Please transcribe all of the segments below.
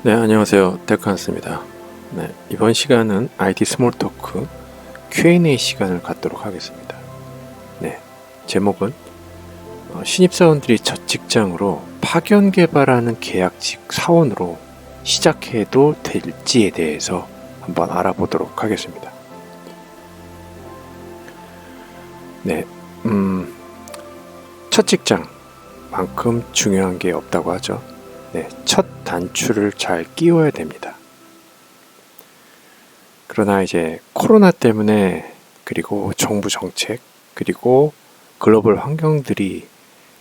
네, 안녕하세요. 데크한스입니다. 네, 이번 시간은 IT 스몰 토크 Q&A 시간을 갖도록 하겠습니다. 네, 제목은 신입사원들이 첫 직장으로 파견 개발하는 계약직 사원으로 시작해도 될지에 대해서 한번 알아보도록 하겠습니다. 네, 첫 직장만큼 중요한 게 없다고 하죠. 네, 첫 단추를 잘 끼워야 됩니다. 그러나 이제 코로나 때문에 그리고 정부 정책 그리고 글로벌 환경들이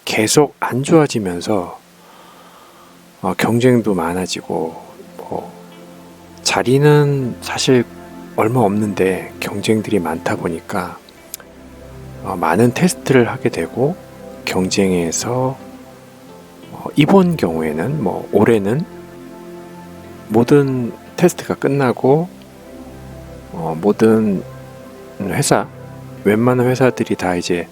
계속 안 좋아지면서 경쟁도 많아지고 자리는 사실 얼마 없는데 경쟁들이 많다 보니까 많은 테스트를 하게 되고 경쟁에서 이번 경우에는 올해는 모든 테스트가 끝나고 모든 웬만한 회사들이 다 이제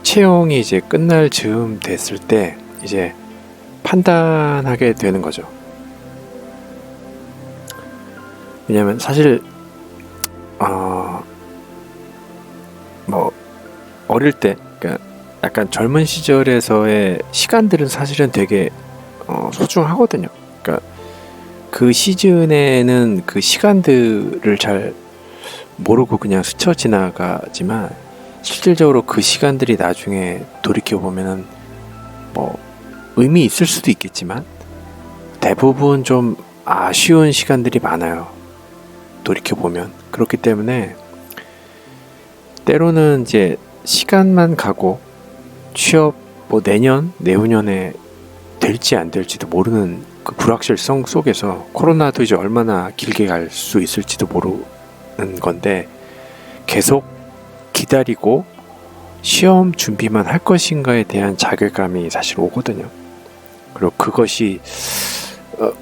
채용이 이제 끝날 즈음 됐을 때 이제 판단하게 되는 거죠. 왜냐면 사실 어릴 때, 그러니까 약간 젊은 시절에서의 시간들은 사실은 되게 소중하거든요. 그러니까 그 시즌에는 그 시간들을 잘 모르고 그냥 스쳐 지나가지만 실질적으로 그 시간들이 나중에 돌이켜 보면은 의미 있을 수도 있겠지만 대부분 좀 아쉬운 시간들이 많아요. 돌이켜 보면. 그렇기 때문에 때로는 이제 시간만 가고 취업 내년, 내후년에 될지 안 될지도 모르는 그 불확실성 속에서 코로나도 이제 얼마나 길게 갈 수 있을지도 모르는 건데 계속 기다리고 시험 준비만 할 것인가에 대한 자괴감이 사실 오거든요. 그리고 그것이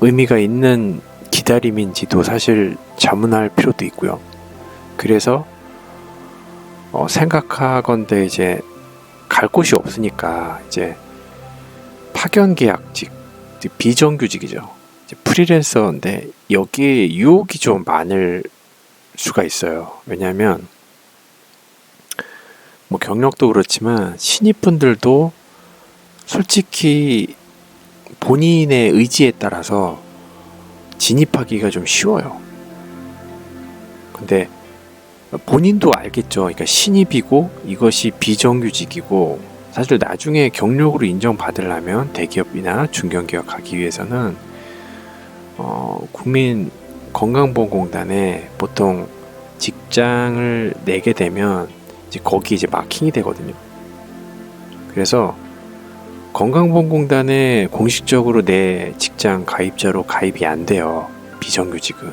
의미가 있는 기다림인지도 사실 자문할 필요도 있고요. 그래서 생각하건대 이제 갈 곳이 없으니까 이제 파견 계약직, 비정규직이죠. 이제 프리랜서인데 여기에 유혹이 좀 많을 수가 있어요. 왜냐하면 경력도 그렇지만 신입분들도 솔직히 본인의 의지에 따라서 진입하기가 좀 쉬워요. 근데 본인도 알겠죠. 그러니까 신입이고 이것이 비정규직이고 사실 나중에 경력으로 인정받으려면 대기업이나 중견기업 가기 위해서는 국민건강보험공단에 보통 직장을 내게 되면 이제 거기 이제 마킹이 되거든요. 그래서 건강보험공단에 공식적으로 내 직장 가입자로 가입이 안 돼요. 비정규직은.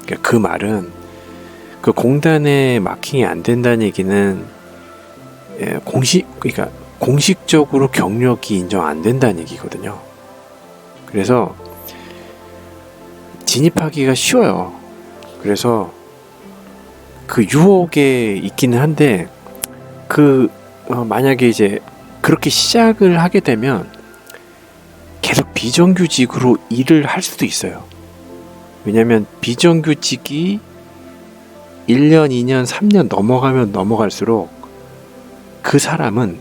그러니까 그 말은 그 공단에 마킹이 안 된다는 얘기는 그러니까 공식적으로 경력이 인정 안 된다는 얘기거든요. 그래서 진입하기가 쉬워요. 그래서 그 유혹에 있기는 한데 만약에 이제 그렇게 시작을 하게 되면 계속 비정규직으로 일을 할 수도 있어요. 왜냐면 비정규직이 1년, 2년, 3년 넘어가면 넘어갈수록 그 사람은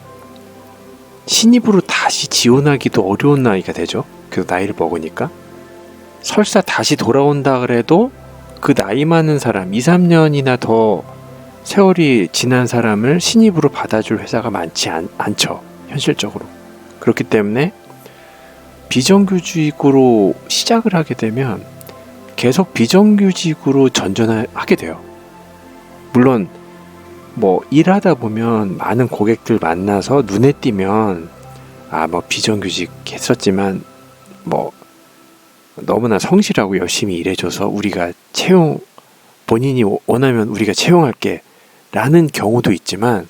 신입으로 다시 지원하기도 어려운 나이가 되죠. 그래서 나이를 먹으니까. 설사 다시 돌아온다 그래도 그 나이 많은 사람, 2, 3년이나 더 세월이 지난 사람을 신입으로 받아줄 회사가 많지 않죠. 현실적으로. 그렇기 때문에 비정규직으로 시작을 하게 되면 계속 비정규직으로 전전하게 돼요. 물론 일하다 보면 많은 고객들 만나서 눈에 띄면 비정규직 했었지만 너무나 성실하고 열심히 일해줘서 우리가 본인이 원하면 우리가 채용할게 라는 경우도 있지만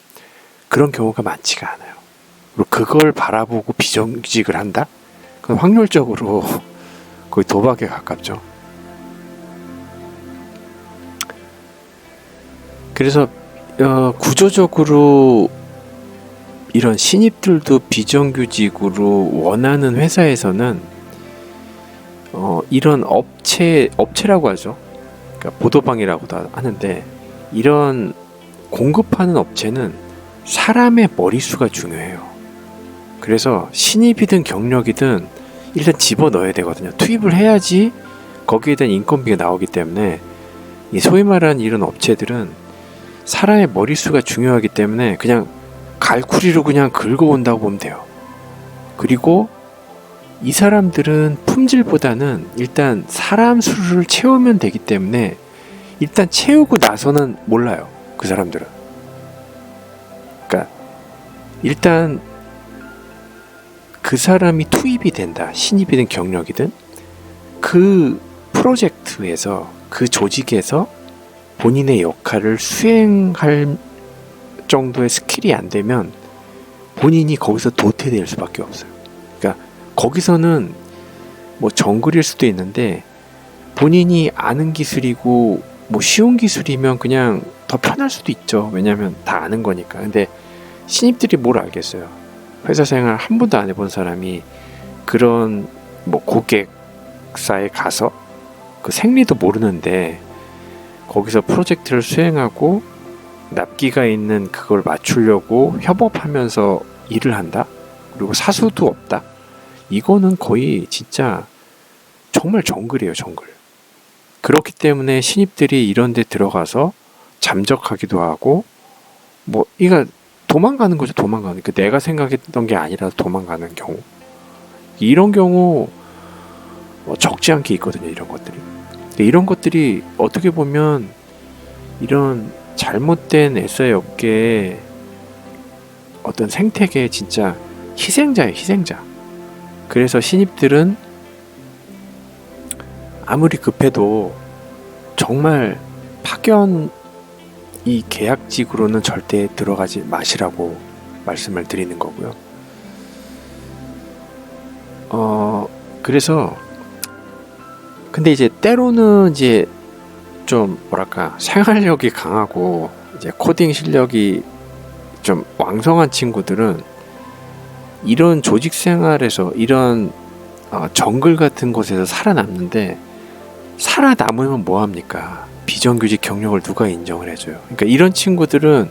그런 경우가 많지가 않아요. 그리고 그걸 바라보고 비정규직을 한다? 그건 확률적으로 거의 도박에 가깝죠. 그래서 구조적으로 이런 신입들도 비정규직으로 원하는 회사에서는 이런 업체라고 하죠. 그러니까 보도방이라고도 하는데, 이런 공급하는 업체는 사람의 머릿수가 중요해요. 그래서 신입이든 경력이든 일단 집어넣어야 되거든요. 투입을 해야지 거기에 대한 인건비가 나오기 때문에, 이 소위 말하는 이런 업체들은 사람의 머릿수가 중요하기 때문에 그냥 갈쿠리로 그냥 긁어온다고 보면 돼요. 그리고 이 사람들은 품질보다는 일단 사람 수를 채우면 되기 때문에 일단 채우고 나서는 몰라요. 그 사람들은. 그러니까 일단 그 사람이 투입이 된다. 신입이든 경력이든 그 프로젝트에서, 그 조직에서 본인의 역할을 수행할 정도의 스킬이 안 되면 본인이 거기서 도태될 수밖에 없어요. 그러니까 거기서는 뭐 정글일 수도 있는데, 본인이 아는 기술이고 뭐 쉬운 기술이면 그냥 더 편할 수도 있죠. 왜냐면 다 아는 거니까. 근데 신입들이 뭘 알겠어요. 회사 생활 한 번도 안 해본 사람이 그런 뭐 고객사에 가서 그 생리도 모르는데 거기서 프로젝트를 수행하고 납기가 있는 그걸 맞추려고 협업하면서 일을 한다? 그리고 사수도 없다? 이거는 거의 진짜 정말 정글이에요, 정글. 그렇기 때문에 신입들이 이런 데 들어가서 잠적하기도 하고, 뭐 이거 도망가는 거죠. 도망가는. 그 내가 생각했던 게 아니라 도망가는 경우. 이런 경우 적지 않게 있거든요. 이런 것들이. 이런 것들이 어떻게 보면 이런 잘못된 SI 업계의 어떤 생태계의 진짜 희생자예요. 희생자. 그래서 신입들은 아무리 급해도 정말 파견 이 계약직으로는 절대 들어가지 마시라고 말씀을 드리는 거고요. 그래서 근데 이제 때로는 이제 좀 뭐랄까 생활력이 강하고 이제 코딩 실력이 좀 왕성한 친구들은 이런 조직 생활에서 이런 정글 같은 곳에서 살아남는데, 살아남으면 뭐합니까? 비정규직 경력을 누가 인정을 해줘요? 그러니까 이런 친구들은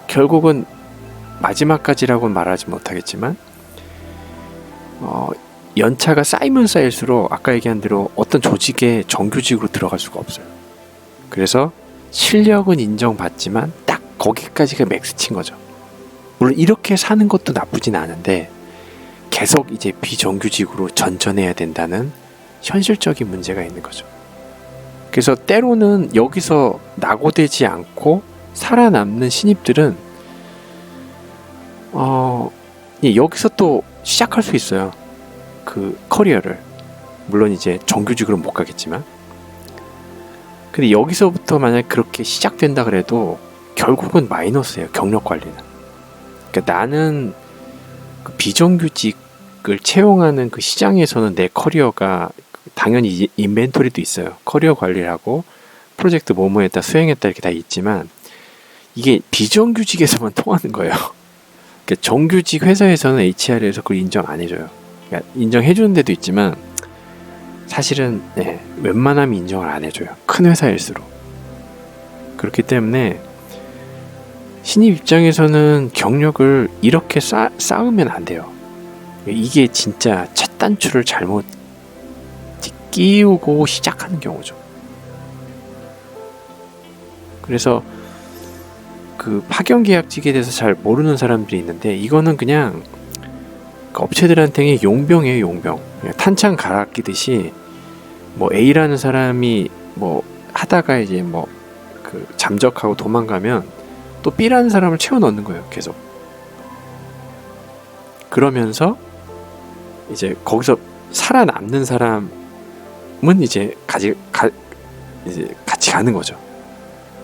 결국은 마지막까지라고는 말하지 못하겠지만 연차가 쌓이면 쌓일수록 아까 얘기한 대로 어떤 조직에 정규직으로 들어갈 수가 없어요. 그래서 실력은 인정받지만 딱 거기까지가 맥스친 거죠. 물론 이렇게 사는 것도 나쁘진 않은데 계속 이제 비정규직으로 전전해야 된다는 현실적인 문제가 있는 거죠. 그래서 때로는 여기서 낙오되지 않고 살아남는 신입들은 여기서 또 시작할 수 있어요. 그 커리어를. 물론 이제 정규직으로 못 가겠지만. 근데 여기서부터 만약 그렇게 시작된다 그래도 결국은 마이너스예요. 경력 관리는. 그러니까 나는 그 비정규직을 채용하는 그 시장에서는 내 커리어가 당연히 인벤토리도 있어요. 커리어 관리하고 프로젝트 뭐뭐했다 수행했다 이렇게 다 있지만 이게 비정규직에서만 통하는 거예요. 그러니까 정규직 회사에서는 HR에서 그걸 인정 안 해줘요. 그러니까 인정해주는 데도 있지만 사실은 웬만하면 인정을 안 해줘요. 큰 회사일수록. 그렇기 때문에 신입 입장에서는 경력을 이렇게 쌓으면 안 돼요. 이게 진짜 첫 단추를 잘못 끼우고 시작하는 경우죠. 그래서 그 파견 계약직에 대해서 잘 모르는 사람들이 있는데 이거는 그냥 그 업체들한테는 용병이에요. 용병. 탄창 갈아 끼듯이 뭐 A라는 사람이 뭐 하다가 이제 뭐 그 잠적하고 도망가면 또 B라는 사람을 채워 넣는 거예요. 계속. 그러면서 이제 거기서 살아남는 사람은 이제 같이 가는 거죠.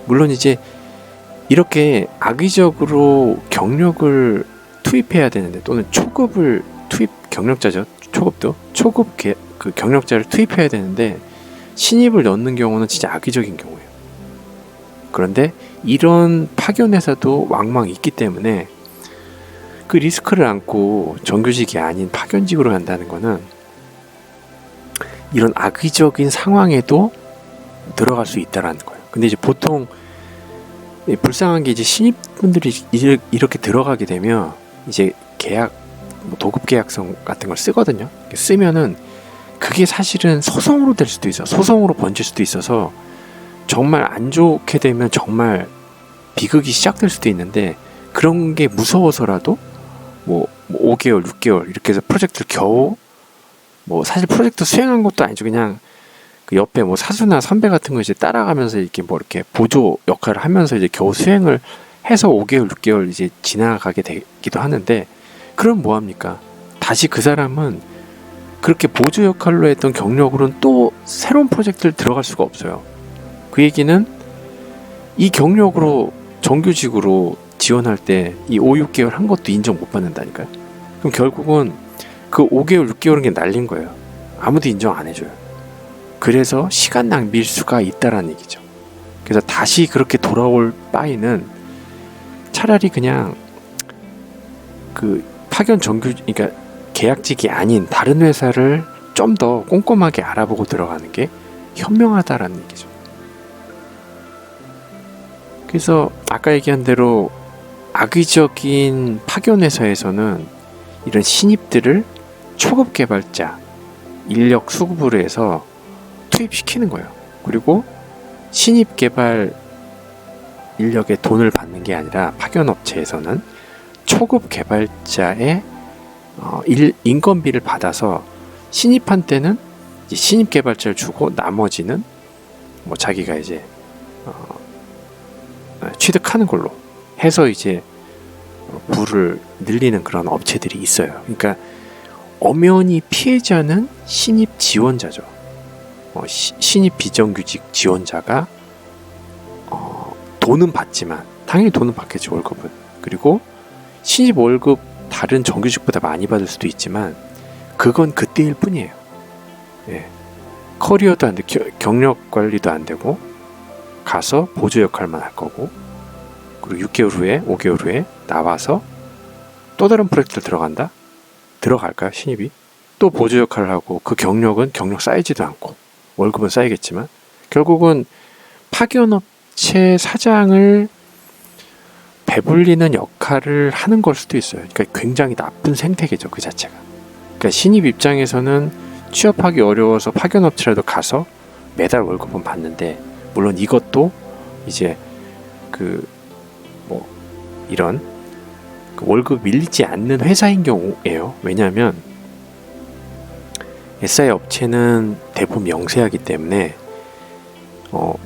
물론 이제 이렇게 악의적으로 경력을 투입해야 되는데 또는 초급을 경력자죠. 초급 그 경력자를 투입해야 되는데 신입을 넣는 경우는 진짜 악의적인 경우예요. 그런데 이런 파견 회사도 왕왕 있기 때문에 그 리스크를 안고 정규직이 아닌 파견직으로 간다는 거는 이런 악의적인 상황에도 들어갈 수 있다라는 거예요. 근데 이제 보통 불쌍한 게 이제 신입분들이 이렇게 들어가게 되면 이제 계약, 뭐 도급 계약서 같은 걸 쓰거든요. 쓰면은 그게 사실은 소송으로 될 수도 있어. 소송으로 번질 수도 있어서 정말 안 좋게 되면 정말 비극이 시작될 수도 있는데, 그런 게 무서워서라도 뭐 5개월, 6개월 이렇게 해서 프로젝트를 겨우, 뭐 사실 프로젝트 수행한 것도 아니죠. 그냥 그 옆에 뭐 사수나 선배 같은 거 이제 따라가면서 이렇게 뭐 이렇게 보조 역할을 하면서 이제 겨우 수행을 해서 5개월, 6개월 이제 지나가게 되기도 하는데, 그럼 뭐 합니까? 다시 그 사람은 그렇게 보조 역할로 했던 경력으로는 또 새로운 프로젝트를 들어갈 수가 없어요. 그 얘기는 이 경력으로 정규직으로 지원할 때 이 5, 6개월 한 것도 인정 못 받는다니까요. 그럼 결국은 그 5개월, 6개월은 게 날린 거예요. 아무도 인정 안 해줘요. 그래서 시간 낭비일 수가 있다라는 얘기죠. 그래서 다시 그렇게 돌아올 바에는 차라리 그냥 그 파견 그러니까 계약직이 아닌 다른 회사를 좀 더 꼼꼼하게 알아보고 들어가는 게 현명하다라는 얘기죠. 그래서 아까 얘기한 대로 악의적인 파견 회사에서는 이런 신입들을 초급 개발자 인력 수급으로 해서 투입시키는 거예요. 그리고 신입 개발 인력에 돈을 받는 게 아니라 파견 업체에서는 초급 개발자의 인건비를 받아서 신입한테는 이제 신입 개발자를 주고 나머지는 뭐 자기가 이제 취득하는 걸로 해서 이제 부를 늘리는 그런 업체들이 있어요. 그러니까 엄연히 피해자는 신입 지원자죠. 신입 비정규직 지원자가 돈은 받지만, 당연히 돈은 받겠죠, 월급은. 그리고 신입 월급 다른 정규직보다 많이 받을 수도 있지만 그건 그때일 뿐이에요. 예. 커리어도 안 되고 경력 관리도 안 되고 가서 보조 역할만 할 거고, 그리고 6개월 후에 5개월 후에 나와서 또 다른 프로젝트를 들어갈까요? 신입이 또 보조 역할을 하고, 그 경력은 경력 쌓이지도 않고 월급은 쌓이겠지만 결국은 파견업체 사장을 배불리는 역할을 하는 걸 수도 있어요. 그러니까 굉장히 나쁜 생태계죠, 그 자체가. 그러니까 신입 입장에서는 취업하기 어려워서 파견업체라도 가서 매달 월급은 받는데, 물론 이것도 이제 이런 월급 밀리지 않는 회사인 경우예요. 왜냐하면 SI 업체는 대부분 명세하기 때문에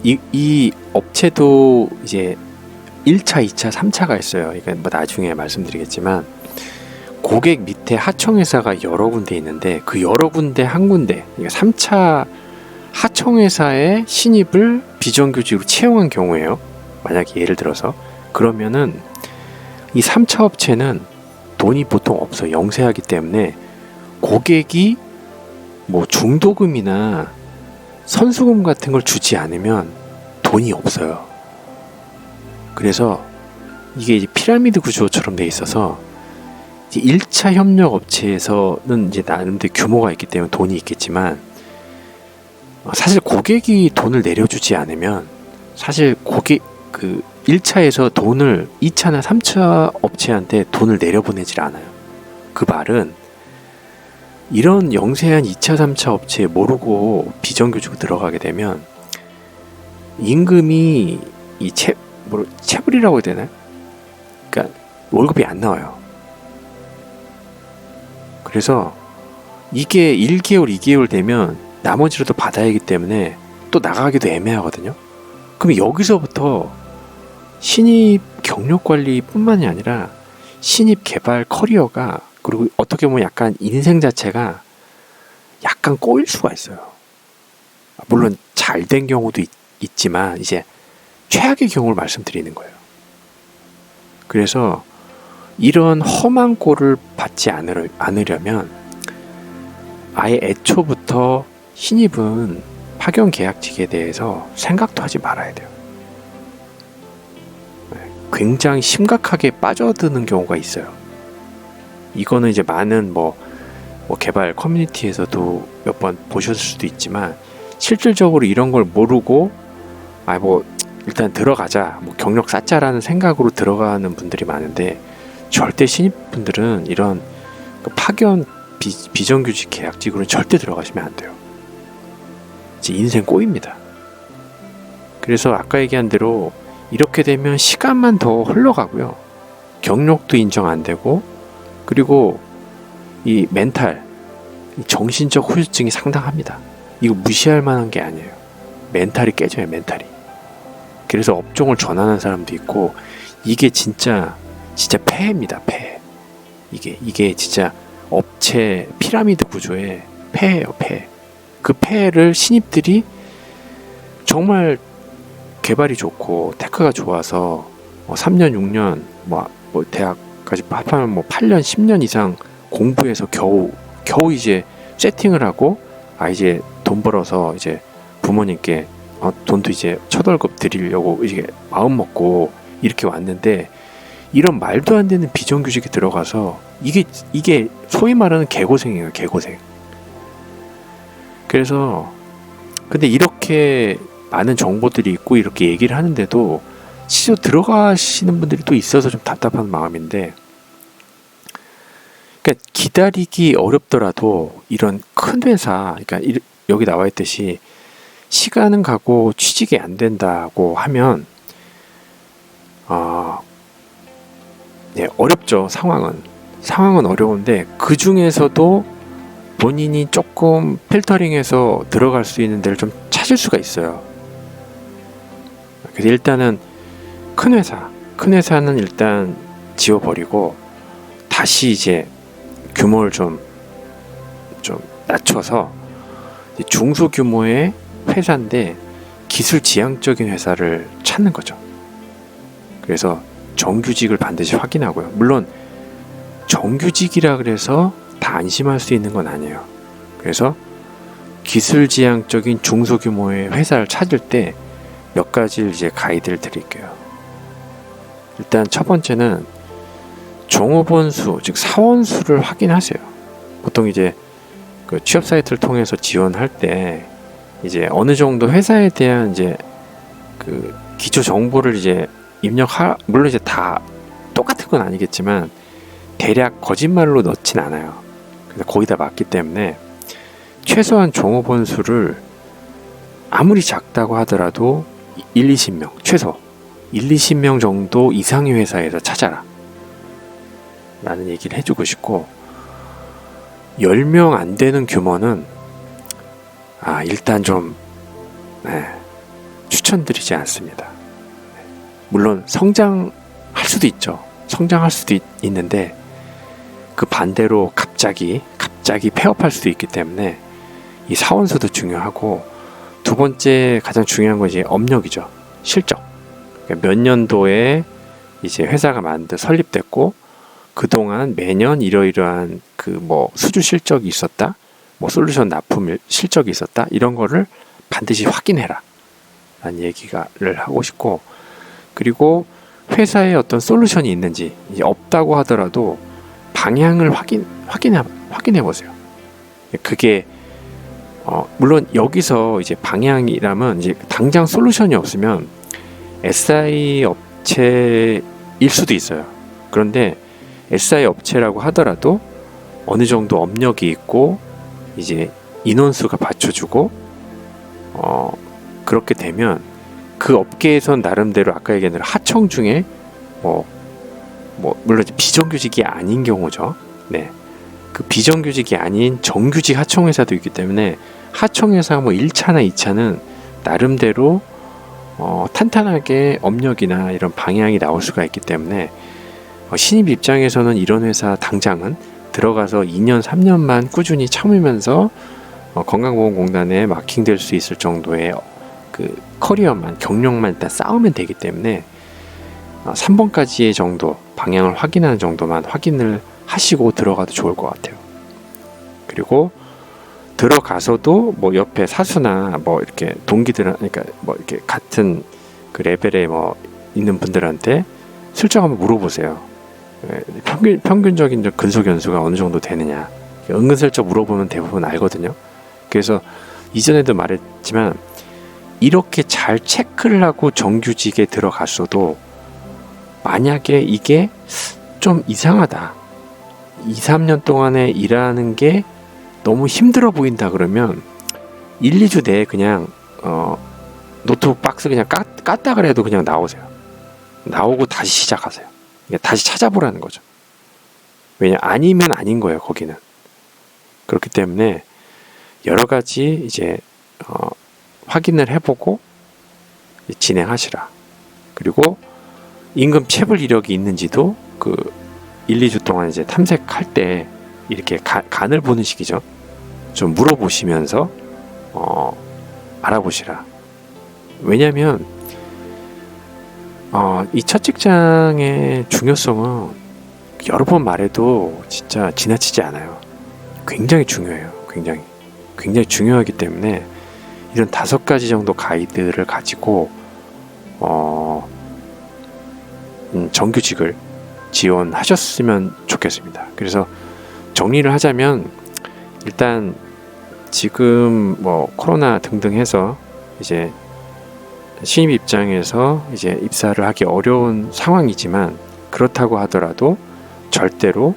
이 업체도 이제 1차, 2차, 3차가 있어요. 이건 뭐 나중에 말씀드리겠지만, 고객 밑에 하청회사가 여러 군데 있는데 그 여러 군데 한 군데, 그러니까 3차 하청회사의 신입을 비정규직으로 채용한 경우에요. 만약에 예를 들어서 그러면은 이 3차 업체는 돈이 보통 없어요. 영세하기 때문에 고객이 뭐 중도금이나 선수금 같은 걸 주지 않으면 돈이 없어요. 그래서 이게 이제 피라미드 구조처럼 돼 있어서 이제 1차 협력 업체에서는 이제 나름대로 규모가 있기 때문에 돈이 있겠지만, 사실 고객이 돈을 내려주지 않으면 사실 1차에서 돈을 2차나 3차 업체한테 돈을 내려보내질 않아요. 그 말은 이런 영세한 2차, 3차 업체에 모르고 비정규직으로 들어가게 되면 임금이 체불이라고 해야 되나요? 그러니까 월급이 안 나와요. 그래서 이게 1개월, 2개월 되면 나머지로도 받아야 하기 때문에 또 나가기도 애매하거든요. 그럼 여기서부터 신입 경력 관리뿐만이 아니라 신입 개발 커리어가, 그리고 어떻게 보면 약간 인생 자체가 약간 꼬일 수가 있어요. 물론 잘 된 경우도 있지만 이제 최악의 경우를 말씀드리는 거예요. 그래서 이런 험한 꼴을 받지 않으려면 아예 애초부터 신입은 파견 계약직에 대해서 생각도 하지 말아야 돼요. 굉장히 심각하게 빠져드는 경우가 있어요. 이거는 이제 많은 뭐 개발 커뮤니티에서도 몇 번 보셨을 수도 있지만 실질적으로 이런 걸 모르고 뭐 일단 들어가자, 뭐 경력 쌓자라는 생각으로 들어가는 분들이 많은데 절대 신입분들은 이런 그 파견 비정규직 계약직으로는 절대 들어가시면 안 돼요. 이제 인생 꼬입니다. 그래서 아까 얘기한 대로 이렇게 되면 시간만 더 흘러가고요. 경력도 인정 안 되고, 그리고 이 멘탈, 이 정신적 후유증이 상당합니다. 이거 무시할 만한 게 아니에요. 멘탈이 깨져요, 멘탈이. 그래서 업종을 전환하는 사람도 있고, 이게 진짜 폐해입니다, 폐해. 이게 진짜 업체 피라미드 구조의 폐해예요, 폐해. 그 폐해를 신입들이 정말 개발이 좋고 테크가 좋아서 3년, 6년, 뭐 대학까지 합하면 8년, 10년 이상 공부해서 겨우 이제 세팅을 하고 이제 돈 벌어서 이제 부모님께 돈도 이제 첫 월급 드리려고 이제 마음 먹고 이렇게 왔는데, 이런 말도 안 되는 비정규직에 들어가서 이게 소위 말하는 개고생이에요, 개고생. 그래서 근데 이렇게 많은 정보들이 있고 이렇게 얘기를 하는데도 실제로 들어가시는 분들이 또 있어서 좀 답답한 마음인데, 그러니까 기다리기 어렵더라도 이런 큰 회사, 그러니까 여기 나와 있듯이 시간은 가고 취직이 안 된다고 하면 네, 어렵죠. 상황은 어려운데 그 중에서도 본인이 조금 필터링해서 들어갈 수 있는 데를 좀 찾을 수가 있어요. 그래서 일단은 큰 회사는 일단 지워버리고 다시 이제 규모를 좀 낮춰서 중소규모의 회사인데 기술 지향적인 회사를 찾는 거죠. 그래서 정규직을 반드시 확인하고요. 물론 정규직이라 그래서 다 안심할 수 있는 건 아니에요. 그래서 기술 지향적인 중소규모의 회사를 찾을 때 몇 가지를 이제 가이드를 드릴게요. 일단 첫 번째는 종업원 수, 즉 사원 수를 확인하세요. 보통 이제 그 취업 사이트를 통해서 지원할 때 이제 어느 정도 회사에 대한 이제 그 기초 정보를 이제 물론 이제 다 똑같은 건 아니겠지만 대략 거짓말로 넣진 않아요. 그래서 거의 다 맞기 때문에 최소한 종업원 수를 아무리 작다고 하더라도 20명, 최소 20명 정도 이상의 회사에서 찾아라 라는 얘기를 해주고 싶고, 10명 안 되는 규모는 일단 좀 추천드리지 않습니다. 물론 성장할 수도 있죠. 성장할 수도 있는데 그 반대로 갑자기 폐업할 수도 있기 때문에 이 사원수도 중요하고, 두 번째 가장 중요한 건 이제 업력이죠. 실적. 그러니까 몇 년도에 이제 회사가 설립됐고 그동안 매년 이러이러한 그 수주 실적이 있었다, 솔루션 납품 실적이 있었다, 이런 거를 반드시 확인해라 라는 얘기를 하고 싶고, 그리고 회사에 어떤 솔루션이 있는지, 이제 없다고 하더라도 방향을 확인해 보세요. 그게 물론 여기서 이제 방향이라면 이제 당장 솔루션이 없으면 SI 업체일 수도 있어요. 그런데 SI 업체라고 하더라도 어느 정도 업력이 있고 이제 인원수가 받쳐주고 그렇게 되면 그 업계에선 나름대로 아까 얘기한 대로 하청 중에 물론 비정규직이 아닌 경우죠. 네. 그 비정규직이 아닌 정규직 하청회사도 있기 때문에 하청회사 1차나 2차는 나름대로 탄탄하게 업력이나 이런 방향이 나올 수가 있기 때문에 신입 입장에서는 이런 회사 당장은 들어가서 2년, 3년만 꾸준히 참으면서 건강보험공단에 마킹될 수 있을 정도의 그 커리어만, 경력만 일단 쌓으면 되기 때문에 3번까지의 정도, 방향을 확인하는 정도만 확인을 하시고 들어가도 좋을 것 같아요. 그리고 들어가서도 옆에 사수나 이렇게 동기들, 그러니까 이렇게 같은 그 레벨에 있는 분들한테 슬쩍 한번 물어보세요. 평균적인 근속 연수가 어느 정도 되느냐. 은근슬쩍 물어보면 대부분 알거든요. 그래서 이전에도 말했지만 이렇게 잘 체크를 하고 정규직에 들어갔어도 만약에 이게 좀 이상하다, 2, 3년 동안에 일하는 게 너무 힘들어 보인다 그러면 1, 2주 내에 그냥 노트북 박스 그냥 깠다 그래도 그냥 나오세요. 나오고 다시 시작하세요. 다시 찾아보라는 거죠. 왜냐, 아니면 아닌 거예요, 거기는. 그렇기 때문에 여러 가지 이제 확인을 해보고 진행하시라. 그리고 임금 체불 이력이 있는지도 그 1, 2주 동안 이제 탐색할 때 이렇게 간을 보는 식이죠. 좀 물어보시면서 알아보시라. 왜냐면 이 첫 직장의 중요성은 여러 번 말해도 진짜 지나치지 않아요. 굉장히 중요해요. 굉장히 중요하기 때문에 이런 5가지 정도 가이드를 가지고 정규직을 지원하셨으면 좋겠습니다. 그래서 정리를 하자면 일단 지금 뭐 코로나 등등 해서 이제 신입 입장에서 이제 입사를 하기 어려운 상황이지만 그렇다고 하더라도 절대로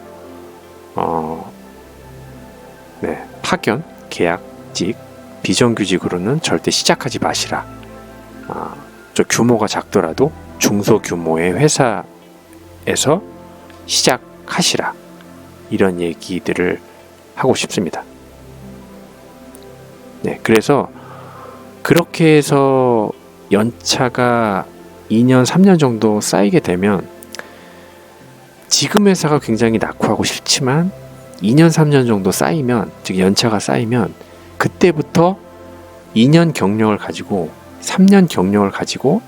파견, 계약직, 비정규직으로는 절대 시작하지 마시라. 좀 규모가 작더라도 중소규모의 회사에서 시작하시라. 이런 얘기들을 하고 싶습니다. 네, 그래서 그렇게 해서 연차가 2년, 3년 정도 쌓이게 되면 지금 회사가 굉장히 낙후하고 싶지만 2년, 3년 정도 쌓이면, 즉 연차가 쌓이면 그때부터 2년 경력을 가지고 3년 경력을 가지고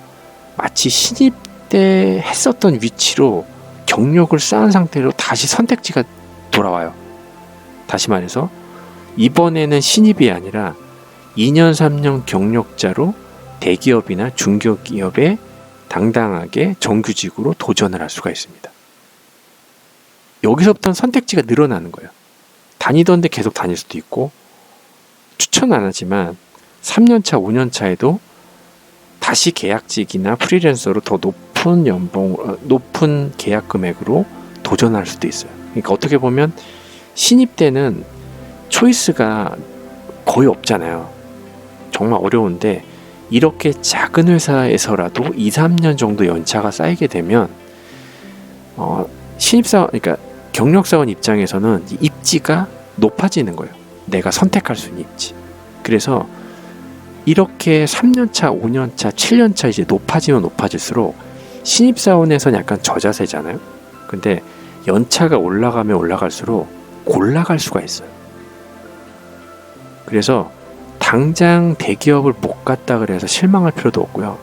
마치 신입 때 했었던 위치로 경력을 쌓은 상태로 다시 선택지가 돌아와요. 다시 말해서 이번에는 신입이 아니라 2년, 3년 경력자로 대기업이나 중소기업에 당당하게 정규직으로 도전을 할 수가 있습니다. 여기서부터는 선택지가 늘어나는 거예요. 다니던 데 계속 다닐 수도 있고, 추천 안 하지만 3년차, 5년차에도 다시 계약직이나 프리랜서로 더 높은 연봉, 높은 계약 금액으로 도전할 수도 있어요. 그러니까 어떻게 보면 신입 때는 초이스가 거의 없잖아요. 정말 어려운데 이렇게 작은 회사에서라도 2, 3년 정도 연차가 쌓이게 되면 신입사원, 그러니까 경력사원 입장에서는 입지가 높아지는 거예요. 내가 선택할 수 있는 입지. 그래서 이렇게 3년차, 5년차, 7년차 이제 높아지면 높아질수록 신입사원에서는 약간 저자세잖아요. 근데 연차가 올라가면 올라갈수록 올라갈 수가 있어요. 그래서 당장 대기업을 못 갔다 그래서 실망할 필요도 없고요.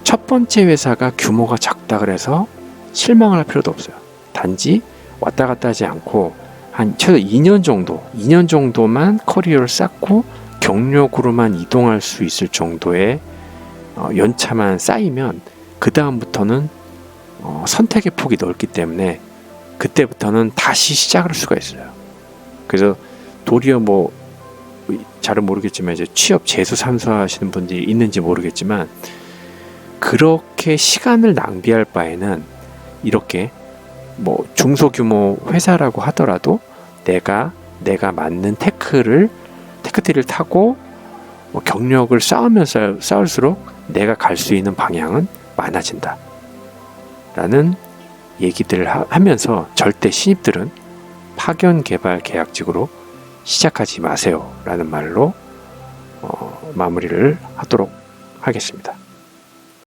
첫 번째 회사가 규모가 작다 그래서 실망을 할 필요도 없어요. 단지 왔다 갔다 하지 않고 한 최소 2년 정도만 커리어를 쌓고 경력으로만 이동할 수 있을 정도의 연차만 쌓이면 그 다음부터는 선택의 폭이 넓기 때문에 그때부터는 다시 시작할 수가 있어요. 그래서 도리어 뭐 잘은 모르겠지만 이제 취업 재수 삼수하시는 분들이 있는지 모르겠지만 그렇게 시간을 낭비할 바에는 이렇게 뭐 중소규모 회사라고 하더라도 내가 맞는 테크트리를 타고 뭐 경력을 쌓을수록 내가 갈 수 있는 방향은 많아진다 라는 얘기들을 하면서 절대 신입들은 파견 개발 계약직으로 시작하지 마세요 라는 말로 마무리를 하도록 하겠습니다.